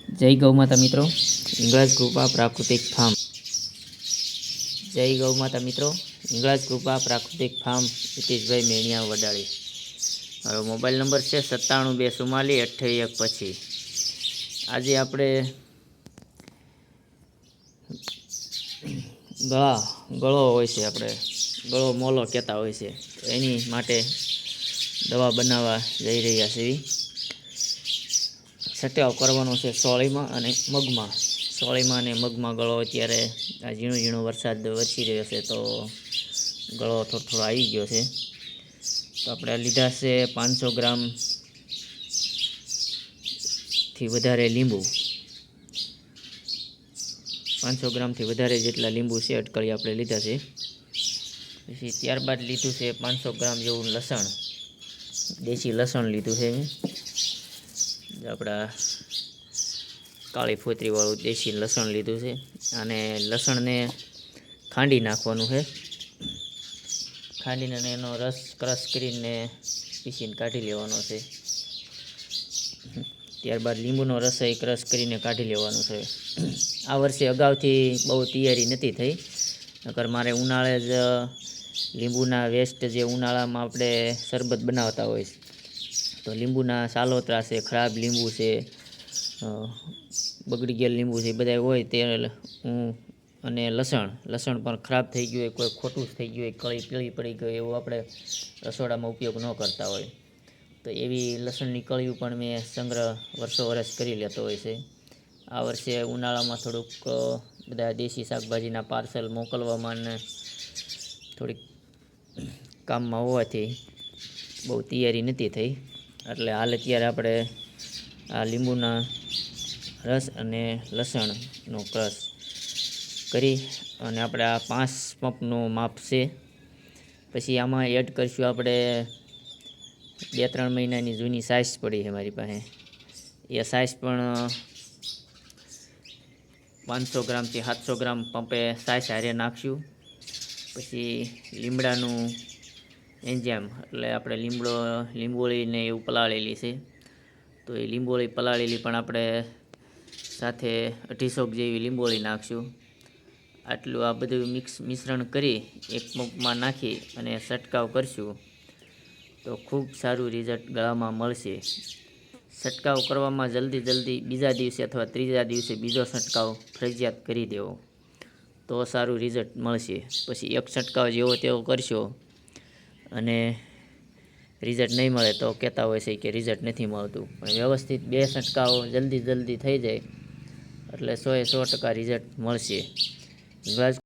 જય ગૌ માતા મિત્રો, ઇંગળાજ કૃપા પ્રાકૃતિક ફાર્મ. જય ગૌ માતા મિત્રો, ઇંગળાજ કૃપા પ્રાકૃતિક ફાર્મ. હિતેશભાઈ મેણિયા વડાળી. મારો મોબાઈલ નંબર છે 97244828. આજે આપણે ગળો હોય છે, આપણે ગળો મોલો કહેતા હોય છે, એની માટે દવા બનાવવા જઈ રહ્યા છીએ. છંટકાવ કરવાનો છે સોળીમાં અને મગમાં. સોળીમાં અને મગમાં ગળો અત્યારે આ ઝીણો વરસાદ વરસી રહ્યો છે, તો ગળો થોડો આવી ગયો છે. તો આપણે લીધા છે 500 ગ્રામથી વધારે લીંબુ. 500 ગ્રામથી વધારે જેટલા લીંબુ છે અટકળી આપણે લીધા છે. પછી ત્યારબાદ લીધું છે 500 ગ્રામ જેવું લસણ, દેશી લસણ લીધું છે. આપણા કાળી ફોતરીવાળું દેશી લસણ લીધું છે. અને લસણને ખાંડી નાખવાનું છે. ખાંડીને એનો રસ ક્રશ કરીને પીસીને કાઢી લેવાનો છે. ત્યારબાદ લીંબુનો રસ એ ક્રશ કરીને કાઢી લેવાનો છે. આ વર્ષે અગાઉથી બહુ તૈયારી નથી થઈ, નકર મારે ઉનાળે જ લીંબુના વેસ્ટ જે ઉનાળામાં આપણે શરબત બનાવતા હોય, તો લીંબુના સાલોતરા છે, ખરાબ લીંબુ છે, બગડી ગયેલ લીંબુ છે, એ બધા હોય તે હું અને લસણ પણ ખરાબ થઈ ગયું હોય, કોઈ ખોટું થઈ ગયું હોય, કળી પીળી પડી ગઈ એવું આપણે રસોડામાં ઉપયોગ ન કરતા હોય, તો એવી લસણની કળીઓ પણ મેં સંગ્રહ વર્ષ કરી લેતો હોય છે. આ વર્ષે ઉનાળામાં થોડુંક બધા દેશી શાકભાજીના પાર્સલ મોકલવામાં ને થોડીક કામમાં હોવાથી બહુ તૈયારી નથી થઈ. એટલે હાલ અત્યારે આપણે આ લીંબુના રસ અને લસણનો ક્રશ કરી અને આપણે આ 5 પંપનું માપ છે. પછી આમાં એડ કરીશું આપણે 2-3 મહિનાની જૂની સાઇઝ પડી છે મારી પાસે, એ સાઇઝ પણ 500 ગ્રામથી 700 ગ્રામ પંપે સાઇઝ હારે નાખશું. પછી લીમડાનું એન્જામ, એટલે આપણે લીંબોળીને એવું પલાળેલી છે, તો એ લીંબોળી પલાળેલી પણ આપણે સાથે 250 જેવી લીંબોળી નાખશું. આટલું આ બધું મિશ્રણ કરી એક પંપમાં નાખી અને છંટકાવ કરશું, તો ખૂબ સારું રિઝલ્ટ ગળામાં મળશે. છંટકાવ કરવામાં જલ્દી બીજા દિવસે અથવા ત્રીજા દિવસે બીજો છંટકાવ ફરજિયાત કરી દેવો, તો સારું રિઝલ્ટ મળશે. પછી એક છંટકાવ જેવો તેવો કરશો અને રિઝલ્ટ નહીં મળે તો કહેતા હોય છે કે રિઝલ્ટ નથી મળતું, પણ વ્યવસ્થિત 2 છંટકાવ જલ્દી થઈ જાય એટલે 100% રિઝલ્ટ મળશે.